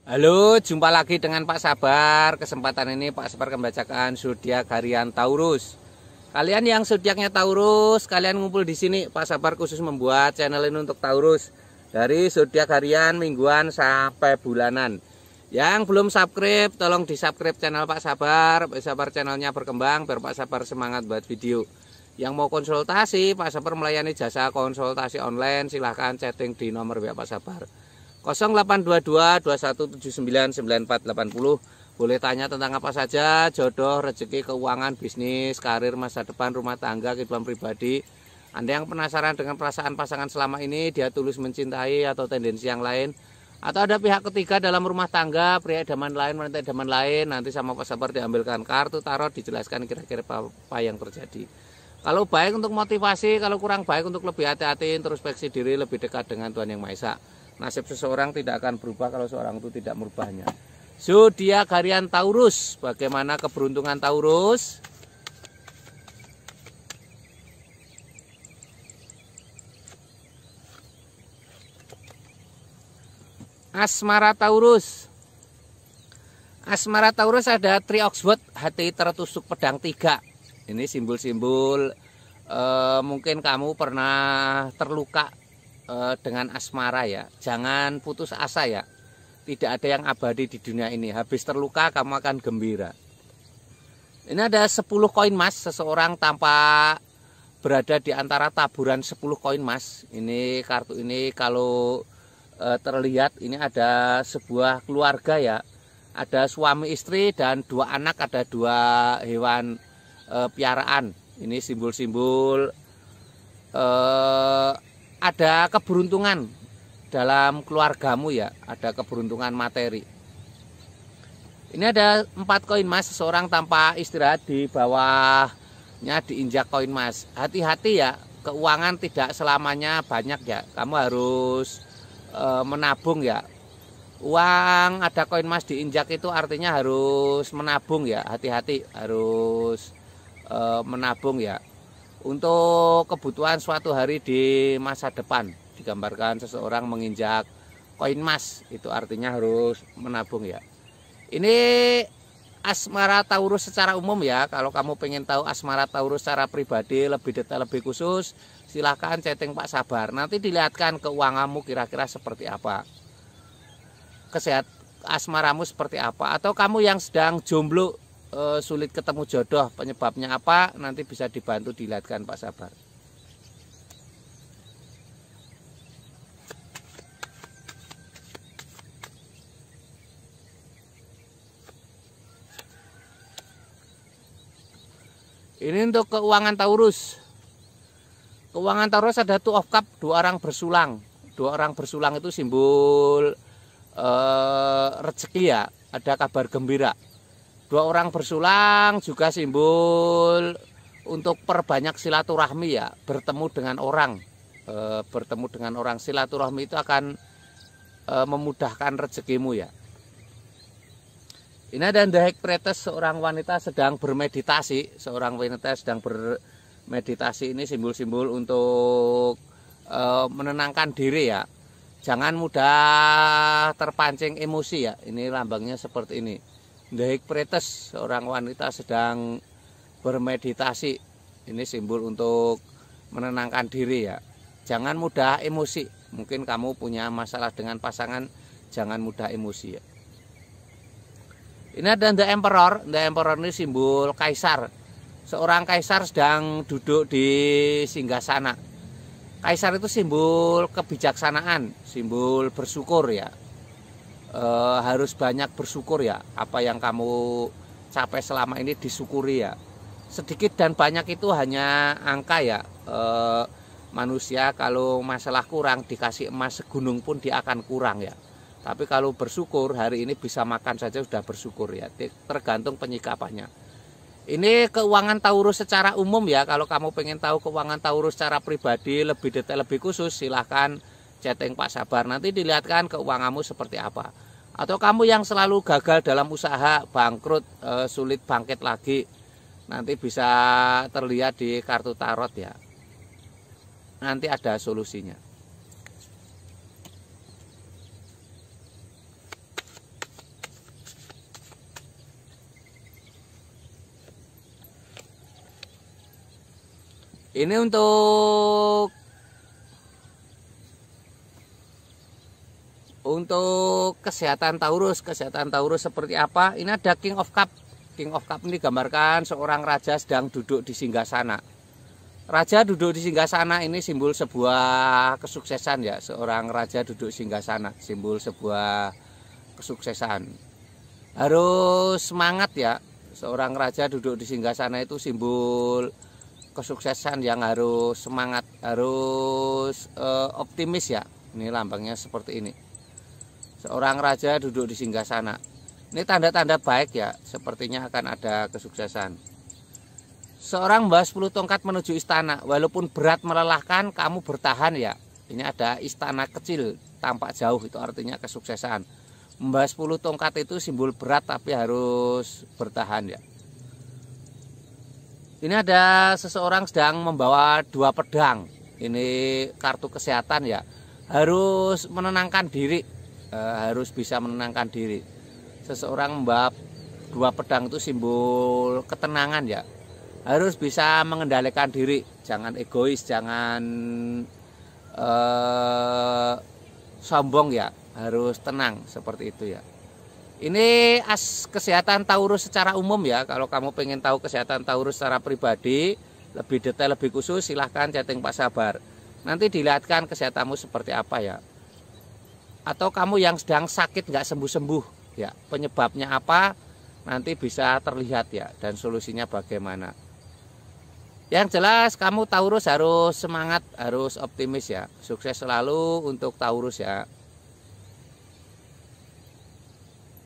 Halo, jumpa lagi dengan Pak Sabar. Kesempatan ini Pak Sabar akan membacakan zodiak harian Taurus. Kalian yang zodiaknya Taurus, kalian ngumpul di sini. Pak Sabar khusus membuat channel ini untuk Taurus. Dari zodiak harian, mingguan sampai bulanan. Yang belum subscribe, tolong di-subscribe channel Pak Sabar. Pak Sabar channelnya berkembang biar Pak Sabar semangat buat video. Yang mau konsultasi, Pak Sabar melayani jasa konsultasi online. Silahkan chatting di nomor WA Pak Sabar 0822 2179 9480. Boleh tanya tentang apa saja, jodoh, rezeki, keuangan, bisnis, karir, masa depan, rumah tangga, kehidupan pribadi. Anda yang penasaran dengan perasaan pasangan selama ini, dia tulus mencintai atau tendensi yang lain, atau ada pihak ketiga dalam rumah tangga, pria idaman lain, wanita idaman lain, nanti sama Pak Sabar diambilkan kartu tarot, dijelaskan kira-kira apa yang terjadi. Kalau baik untuk motivasi, kalau kurang baik untuk lebih hati-hati, introspeksi diri, lebih dekat dengan Tuhan Yang Maha Esa. Nasib seseorang tidak akan berubah kalau seorang itu tidak merubahnya. Zodiak harian Taurus. Bagaimana keberuntungan Taurus? Asmara Taurus. Asmara Taurus ada Tri Oxford, hati tertusuk pedang 3. Ini simbol-simbol mungkin kamu pernah terluka dengan asmara ya. Jangan putus asa ya. Tidak ada yang abadi di dunia ini. Habis terluka kamu akan gembira. Ini ada 10 koin emas. Seseorang tanpa berada di antara taburan 10 koin emas. Ini kartu ini kalau terlihat ini ada sebuah keluarga ya. Ada suami istri dan 2 anak, ada 2 hewan piaraan. Ini simbol-simbol ada keberuntungan dalam keluargamu ya, ada keberuntungan materi. Ini ada 4 koin emas, seseorang tanpa istirahat di bawahnya diinjak koin emas. Hati-hati ya, keuangan tidak selamanya banyak ya, kamu harus menabung ya. Uang ada koin emas diinjak itu artinya harus menabung ya, hati-hati harus menabung ya. Untuk kebutuhan suatu hari di masa depan, digambarkan seseorang menginjak koin emas, itu artinya harus menabung ya. Ini asmara Taurus secara umum ya. Kalau kamu pengen tahu asmara Taurus secara pribadi lebih detail, lebih khusus, silahkan chatting Pak Sabar. Nanti dilihatkan keuanganmu kira-kira seperti apa, kesehatan asmaramu seperti apa, atau kamu yang sedang jomblo sulit ketemu jodoh, penyebabnya apa, nanti bisa dibantu dilihatkan Pak Sabar. Ini untuk keuangan Taurus. Keuangan Taurus ada Two of Cup, 2 orang bersulang. 2 orang bersulang itu simbol rezeki ya, ada kabar gembira. 2 orang bersulang juga simbol untuk perbanyak silaturahmi ya, bertemu dengan orang. Bertemu dengan orang, silaturahmi itu akan memudahkan rezekimu ya. Ini ada The High Priestess, seorang wanita sedang bermeditasi. Seorang wanita sedang bermeditasi, ini simbol-simbol untuk menenangkan diri ya. Jangan mudah terpancing emosi ya, ini lambangnya seperti ini. The High Priestess, seorang wanita sedang bermeditasi. Ini simbol untuk menenangkan diri ya. Jangan mudah emosi. Mungkin kamu punya masalah dengan pasangan, jangan mudah emosi ya. Ini ada The Emperor. The Emperor ini simbol kaisar. Seorang kaisar sedang duduk di singgasana. Kaisar itu simbol kebijaksanaan, simbol bersyukur ya. Harus banyak bersyukur ya, apa yang kamu capai selama ini disyukuri ya. Sedikit dan banyak itu hanya angka ya. Manusia kalau masalah kurang dikasih emas segunung pun dia akan kurang ya. Tapi kalau bersyukur, hari ini bisa makan saja sudah bersyukur ya, tergantung penyikapannya. Ini keuangan Taurus secara umum ya. Kalau kamu pengen tahu keuangan Taurus secara pribadi lebih detail, lebih khusus, silahkan chatting Pak Sabar. Nanti dilihatkan keuanganmu seperti apa. Atau kamu yang selalu gagal dalam usaha, bangkrut, sulit bangkit lagi, nanti bisa terlihat di kartu tarot ya. Nanti ada solusinya. Ini untuk kesehatan Taurus. Kesehatan Taurus seperti apa? Ini ada King of Cup. King of Cup ini digambarkan seorang raja sedang duduk di singgasana. Raja duduk di singgasana ini simbol sebuah kesuksesan ya. Seorang raja duduk singgasana, simbol sebuah kesuksesan. Harus semangat ya. Seorang raja duduk di singgasana itu simbol kesuksesan yang harus semangat, harus optimis ya. Ini lambangnya seperti ini. Seorang raja duduk di singgasana. Ini tanda-tanda baik ya, sepertinya akan ada kesuksesan. Seorang membawa 10 tongkat menuju istana, walaupun berat melelahkan, kamu bertahan ya. Ini ada istana kecil, tampak jauh, itu artinya kesuksesan. Membawa 10 tongkat itu simbol berat tapi harus bertahan ya. Ini ada seseorang sedang membawa 2 pedang. Ini kartu kesehatan ya. Harus menenangkan diri. Harus bisa menenangkan diri. Seseorang membawa 2 pedang itu simbol ketenangan ya. Harus bisa mengendalikan diri, jangan egois, jangan sombong ya. Harus tenang seperti itu ya. Ini kesehatan Taurus secara umum ya. Kalau kamu pengen tahu kesehatan Taurus secara pribadi, lebih detail, lebih khusus, silahkan chatting Pak Sabar. Nanti dilihatkan kesehatanmu seperti apa ya. Atau kamu yang sedang sakit nggak sembuh-sembuh ya, penyebabnya apa nanti bisa terlihat ya, dan solusinya bagaimana. Yang jelas kamu Taurus harus semangat, harus optimis ya. Sukses selalu untuk Taurus ya.